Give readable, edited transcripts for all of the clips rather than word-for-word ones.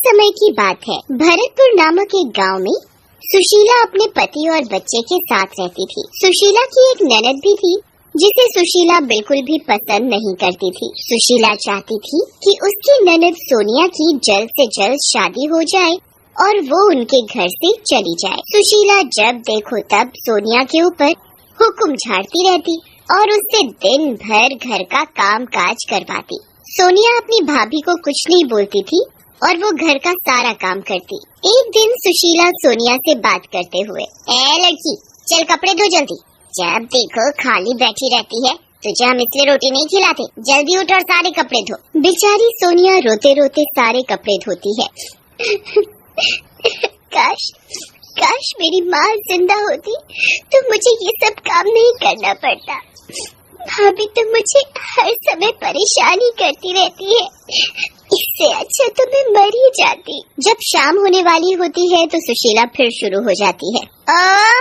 समय की बात है। भरतपुर नामक एक गांव में सुशीला अपने पति और बच्चे के साथ रहती थी। सुशीला की एक ननद भी थी जिसे सुशीला बिल्कुल भी पसंद नहीं करती थी। सुशीला चाहती थी कि उसकी ननद सोनिया की जल्द से जल्द शादी हो जाए और वो उनके घर से चली जाए। सुशीला जब देखो तब सोनिया के ऊपर हुक्म झाड़ती रहती और उससे दिन भर घर का काम काज करवाती। सोनिया अपनी भाभी को कुछ नहीं बोलती थी और वो घर का सारा काम करती। एक दिन सुशीला सोनिया से बात करते हुए, ए लड़की, चल कपड़े धो जल्दी। जब देखो खाली बैठी रहती है, तुझे हम इसलिए रोटी नहीं खिलाते, जल्दी उठ और सारे कपड़े धो। बेचारी सोनिया रोते रोते सारे कपड़े धोती है। काश मेरी माँ जिंदा होती तो मुझे ये सब काम नहीं करना पड़ता। भाभी तो मुझे हर समय परेशान ही करती रहती है, इससे अच्छा तो मैं मर ही जाती। जब शाम होने वाली होती है तो सुशीला फिर शुरू हो जाती है। ओ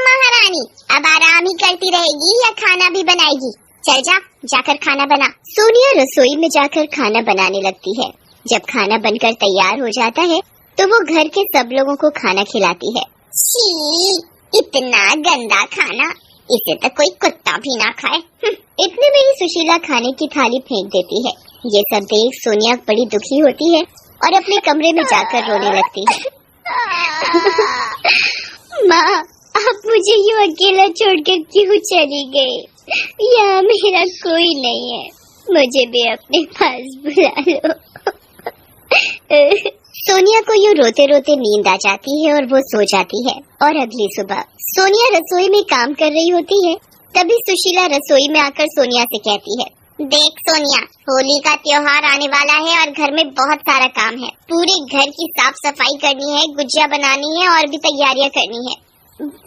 महारानी, अब आराम ही करती रहेगी या खाना भी बनाएगी? चल जाकर खाना बना। सोनिया रसोई में जाकर खाना बनाने लगती है। जब खाना बनकर तैयार हो जाता है तो वो घर के सब लोगों को खाना खिलाती है। छी, इतना गंदा खाना, इसे तो कोई कुत्ता भी ना खाए। इतने में ही सुशीला खाने की थाली फेंक देती है। ये सब देख सोनिया बड़ी दुखी होती है और अपने कमरे में जाकर रोने लगती है। माँ, आप मुझे यूँ अकेला छोड़कर क्यों चली गई? यहाँ मेरा कोई नहीं है, मुझे भी अपने पास बुला लो। सोनिया को यूँ रोते रोते नींद आ जाती है और वो सो जाती है। और अगली सुबह सोनिया रसोई में काम कर रही होती है। तभी सुशीला रसोई में आकर सोनिया से कहती है, देख सोनिया, होली का त्योहार आने वाला है और घर में बहुत सारा काम है। पूरे घर की साफ सफाई करनी है, गुजिया बनानी है और भी तैयारियां करनी है।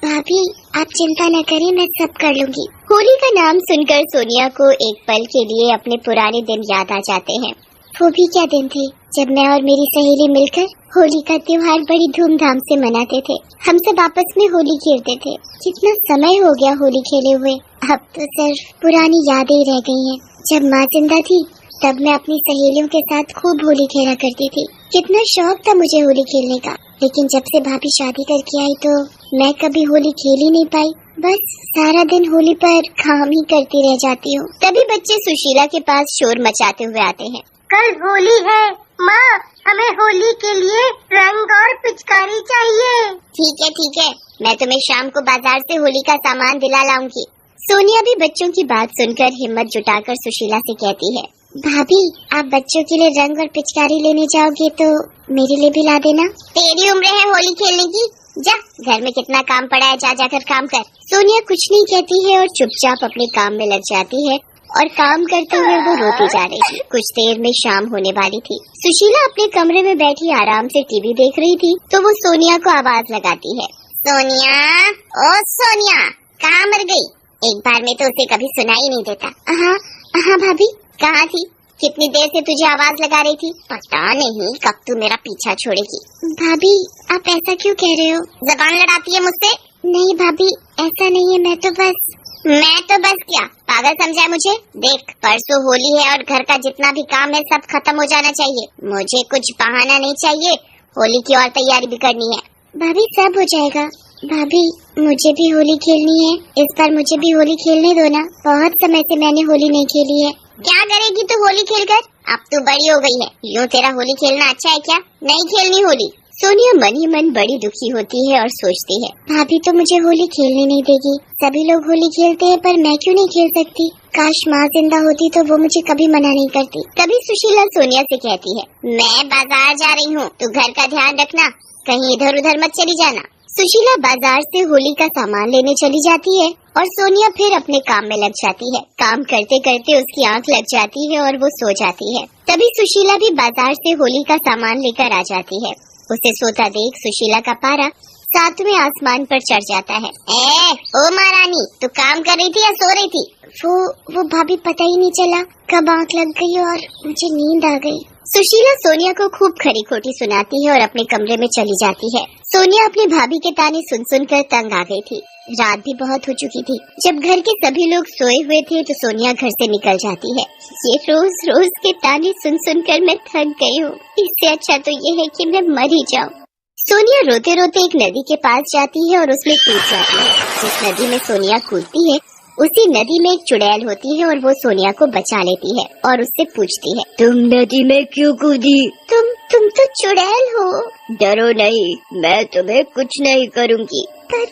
भाभी, आप चिंता न करें, मैं सब कर लूंगी। होली का नाम सुनकर सोनिया को एक पल के लिए अपने पुराने दिन याद आ जाते हैं। वो भी क्या दिन थे जब मैं और मेरी सहेली मिलकर होली का त्योहार बड़ी धूमधाम से मनाते थे। हम सब आपस में होली खेलते थे। कितना समय हो गया होली खेले हुए, अब तो सिर्फ पुरानी यादें ही रह गई हैं। जब माँ जिंदा थी तब मैं अपनी सहेलियों के साथ खूब होली खेला करती थी। कितना शौक था मुझे होली खेलने का, लेकिन जब से भाभी शादी करके आई तो मैं कभी होली खेल ही नहीं पाई। बस सारा दिन होली पर काम ही करती रह जाती हूँ। तभी बच्चे सुशीला के पास शोर मचाते हुए आते हैं। कल होली है माँ, हमें होली के लिए रंग और पिचकारी चाहिए। ठीक है, मैं तुम्हें शाम को बाजार से होली का सामान दिला लाऊंगी। सोनिया भी बच्चों की बात सुनकर हिम्मत जुटाकर सुशीला से कहती है, भाभी, आप बच्चों के लिए रंग और पिचकारी लेने जाओगे तो मेरे लिए भी ला देना। तेरी उम्र है होली खेलने की, जा, घर में कितना काम पड़ा है, जाकर काम कर। सोनिया कुछ नहीं कहती है और चुपचाप अपने काम में लग जाती है और काम करते हुए वो रोती जा रही थी। कुछ देर में शाम होने वाली थी। सुशीला अपने कमरे में बैठी आराम से टीवी देख रही थी तो वो सोनिया को आवाज लगाती है, सोनिया, ओ सोनिया, कहाँ मर गई? एक बार में तो उसे कभी सुनाई नहीं देता। हाँ भाभी, कहाँ थी? कितनी देर से तुझे आवाज लगा रही थी, पता नहीं कब तू मेरा पीछा छोड़ेगी। भाभी, आप ऐसा क्यों कह रहे हो? जबान लड़ाती है मुझसे। नहीं भाभी, ऐसा नहीं है, मैं तो बस क्या पागल समझा मुझे? देख, परसों होली है और घर का जितना भी काम है सब खत्म हो जाना चाहिए। मुझे कुछ बहाना नहीं चाहिए, होली की और तैयारी भी करनी है। भाभी, सब हो जाएगा। भाभी, मुझे भी होली खेलनी है, इस बार मुझे भी होली खेलने दो ना। बहुत समय से मैंने होली नहीं खेली है। क्या करेगी तू होली खेलकर? अब तू बड़ी हो गई है, यूँ तेरा होली खेलना अच्छा है क्या? नहीं खेलनी होली। सोनिया मन ही मन बड़ी दुखी होती है और सोचती है, भाभी तो मुझे होली खेलने नहीं देगी। सभी लोग होली खेलते हैं पर मैं क्यों नहीं खेल सकती? काश माँ जिंदा होती तो वो मुझे कभी मना नहीं करती। तभी सुशीला सोनिया से कहती है, मैं बाजार जा रही हूँ, तू घर का ध्यान रखना, कहीं इधर उधर मत चली जाना। सुशीला बाजार से होली का सामान लेने चली जाती है और सोनिया फिर अपने काम में लग जाती है। काम करते करते उसकी आंख लग जाती है और वो सो जाती है। तभी सुशीला भी बाजार से होली का सामान लेकर आ जाती है। उसे सोता देख सुशीला का पारा 7वें आसमान पर चढ़ जाता है। ओ महारानी, तू काम कर रही थी या सो रही थी? वो भाभी, पता ही नहीं चला कब आंख लग गई और मुझे नींद आ गई। सुशीला सोनिया को खूब खरी खोटी सुनाती है और अपने कमरे में चली जाती है। सोनिया अपनी भाभी के ताने सुन सुन कर तंग आ गई थी। रात भी बहुत हो चुकी थी। जब घर के सभी लोग सोए हुए थे तो सोनिया घर से निकल जाती है। ये रोज रोज के ताने सुन सुन कर मैं थक गई हूँ। इससे अच्छा तो ये है कि मैं मर ही जाऊँ। सोनिया रोते रोते एक नदी के पास जाती है और उसमें कूद जाती है। जिस नदी में सोनिया कूदती है उसी नदी में एक चुड़ैल होती है और वो सोनिया को बचा लेती है और उससे पूछती है, तुम नदी में क्यों कूदी? तुम तो चुड़ैल हो। डरो नहीं, मैं तुम्हें कुछ नहीं करूँगी। पर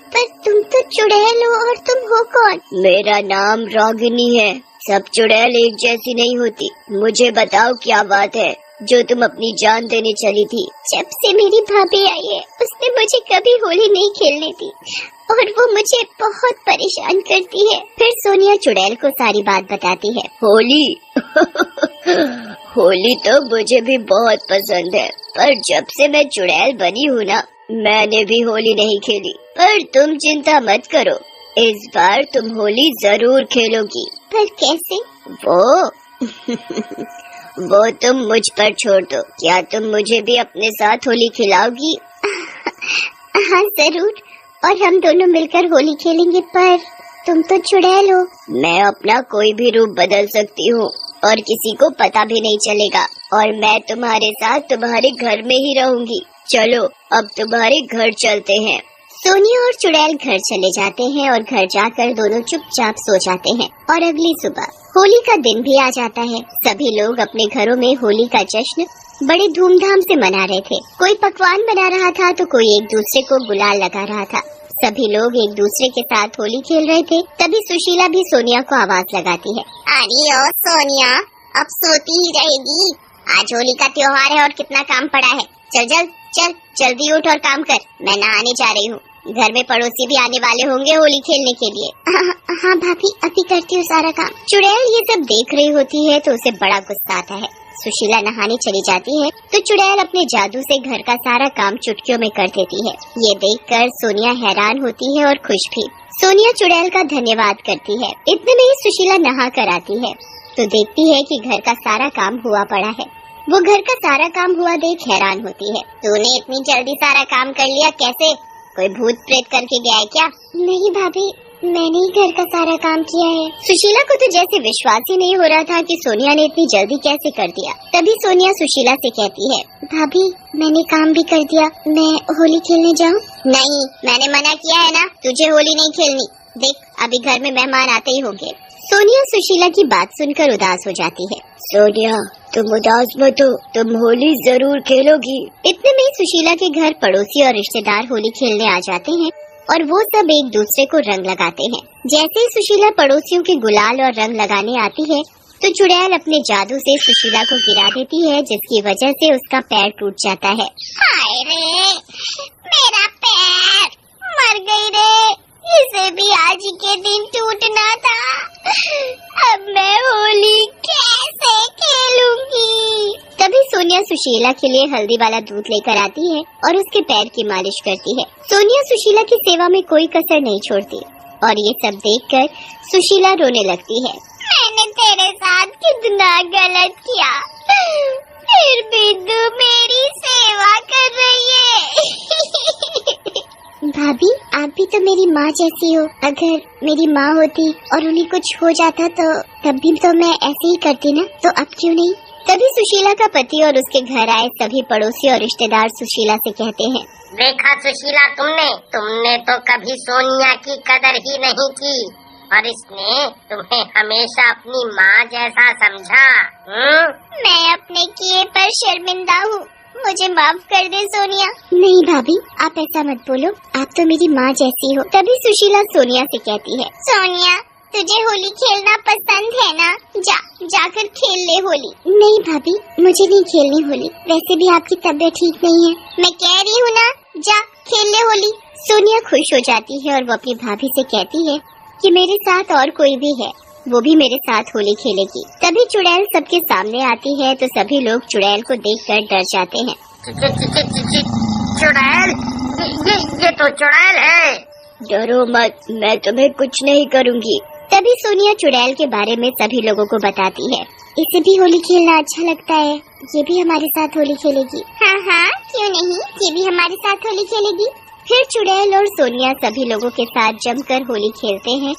तुम तो चुड़ैल हो और तुम हो कौन? मेरा नाम रागिनी है। सब चुड़ैल एक जैसी नहीं होती। मुझे बताओ क्या बात है जो तुम अपनी जान देने चली थी? जब से मेरी भाभी आई है उसने मुझे कभी होली नहीं खेलने दी और वो मुझे बहुत परेशान करती है। फिर सोनिया चुड़ैल को सारी बात बताती है। होली होली तो मुझे भी बहुत पसंद है, पर जब से मैं चुड़ैल बनी हूँ ना, मैंने भी होली नहीं खेली। पर तुम चिंता मत करो, इस बार तुम होली जरूर खेलोगी। पर कैसे? वो तुम मुझ पर छोड़ दो। क्या तुम मुझे भी अपने साथ होली खिलाओगी? हाँ जरूर, और हम दोनों मिलकर होली खेलेंगे। पर तुम तो चुड़ैल हो। मैं अपना कोई भी रूप बदल सकती हूँ और किसी को पता भी नहीं चलेगा, और मैं तुम्हारे साथ तुम्हारे घर में ही रहूंगी। चलो अब तुम्हारे घर चलते हैं। सोनिया और चुड़ैल घर चले जाते हैं और घर जाकर दोनों चुपचाप सो जाते हैं। और अगली सुबह होली का दिन भी आ जाता है। सभी लोग अपने घरों में होली का जश्न बड़े धूमधाम से मना रहे थे। कोई पकवान बना रहा था तो कोई एक दूसरे को गुलाल लगा रहा था। सभी लोग एक दूसरे के साथ होली खेल रहे थे। तभी सुशीला भी सोनिया को आवाज लगाती है। अरे ओ सोनिया, अब सोती ही रहेगी? आज होली का त्योहार है और कितना काम पड़ा है। चल जल्दी उठ और काम कर। मैं नहाने जा रही हूँ। घर में पड़ोसी भी आने वाले होंगे होली खेलने के लिए। हाँ भाभी, अभी करती हूँ सारा काम। चुड़ैल ये सब देख रही होती है तो उसे बड़ा गुस्सा आता है। सुशीला नहाने चली जाती है तो चुड़ैल अपने जादू से घर का सारा काम चुटकियों में कर देती है। ये देखकर सोनिया हैरान होती है और खुश भी। सोनिया चुड़ैल का धन्यवाद करती है। इतने में ही सुशीला नहा कर आती है तो देखती है कि घर का सारा काम हुआ पड़ा है। वो घर का सारा काम हुआ देख हैरान होती है। तूने इतनी जल्दी सारा काम कर लिया कैसे? कोई भूत प्रेत करके गया है क्या? नहीं भाभी, मैंने ही घर का सारा काम किया है। सुशीला को तो जैसे विश्वास ही नहीं हो रहा था कि सोनिया ने इतनी जल्दी कैसे कर दिया। तभी सोनिया सुशीला से कहती है, भाभी मैंने काम भी कर दिया, मैं होली खेलने जाऊँ? नहीं, मैंने मना किया है ना, तुझे होली नहीं खेलनी। देख अभी घर में मेहमान आते ही होंगे। सोनिया सुशीला की बात सुनकर उदास हो जाती है। सोनिया तुम उदास मत हो, तुम होली जरूर खेलोगी। इतने में सुशीला के घर पड़ोसी और रिश्तेदार होली खेलने आ जाते हैं और वो सब एक दूसरे को रंग लगाते हैं। जैसे ही सुशीला पड़ोसियों के गुलाल और रंग लगाने आती है तो चुड़ैल अपने जादू से सुशीला को गिरा देती है, जिसकी वजह से उसका पैर टूट जाता है। हाय रे, मेरा पैर, मर गई रे, इसे भी आज ही के दिन टूटना था। अब मैं होली कैसे खेलूंगी? तभी सोनिया सुशीला के लिए हल्दी वाला दूध लेकर आती है और उसके पैर की मालिश करती है। सोनिया सुशीला की सेवा में कोई कसर नहीं छोड़ती और ये सब देखकर सुशीला रोने लगती है। मैंने तेरे साथ कितना गलत किया, फिर भी तू मेरी सेवा कर रही है। भाभी आप भी तो मेरी माँ जैसी हो। अगर मेरी माँ होती और उन्हें कुछ हो जाता तो तब भी तो मैं ऐसे ही करती ना, तो अब क्यों नहीं? तभी सुशीला का पति और उसके घर आए सभी पड़ोसी और रिश्तेदार सुशीला से कहते हैं, देखा सुशीला, तुमने तो कभी सोनिया की कदर ही नहीं की और इसने तुम्हें हमेशा अपनी माँ जैसा समझा। मैं अपने किए पर शर्मिंदा हूँ, मुझे माफ कर दे सोनिया। नहीं भाभी आप ऐसा मत बोलो, आप तो मेरी माँ जैसी हो। तभी सुशीला सोनिया से कहती है, सोनिया तुझे होली खेलना पसंद है ना? जाकर खेल ले होली। नहीं भाभी मुझे नहीं खेलनी होली, वैसे भी आपकी तबीयत ठीक नहीं है। मैं कह रही हूँ ना, जा खेल ले होली। सोनिया खुश हो जाती है और वो अपनी भाभी से कहती है कि मेरे साथ और कोई भी है, वो भी मेरे साथ होली खेलेगी। तभी चुड़ैल सबके सामने आती है तो सभी लोग चुड़ैल को देखकर डर जाते हैं। चुड़ैल, ये तो चुड़ैल है। डरो मत, मैं तुम्हें कुछ नहीं करूँगी। तभी सोनिया चुड़ैल के बारे में सभी लोगों को बताती है। इसे भी होली खेलना अच्छा लगता है, ये भी हमारे साथ होली खेलेगी। हाँ हाँ, क्यों नहीं, ये भी हमारे साथ होली खेलेगी। फिर चुड़ैल और सोनिया सभी लोगों के साथ जमकर होली खेलते हैं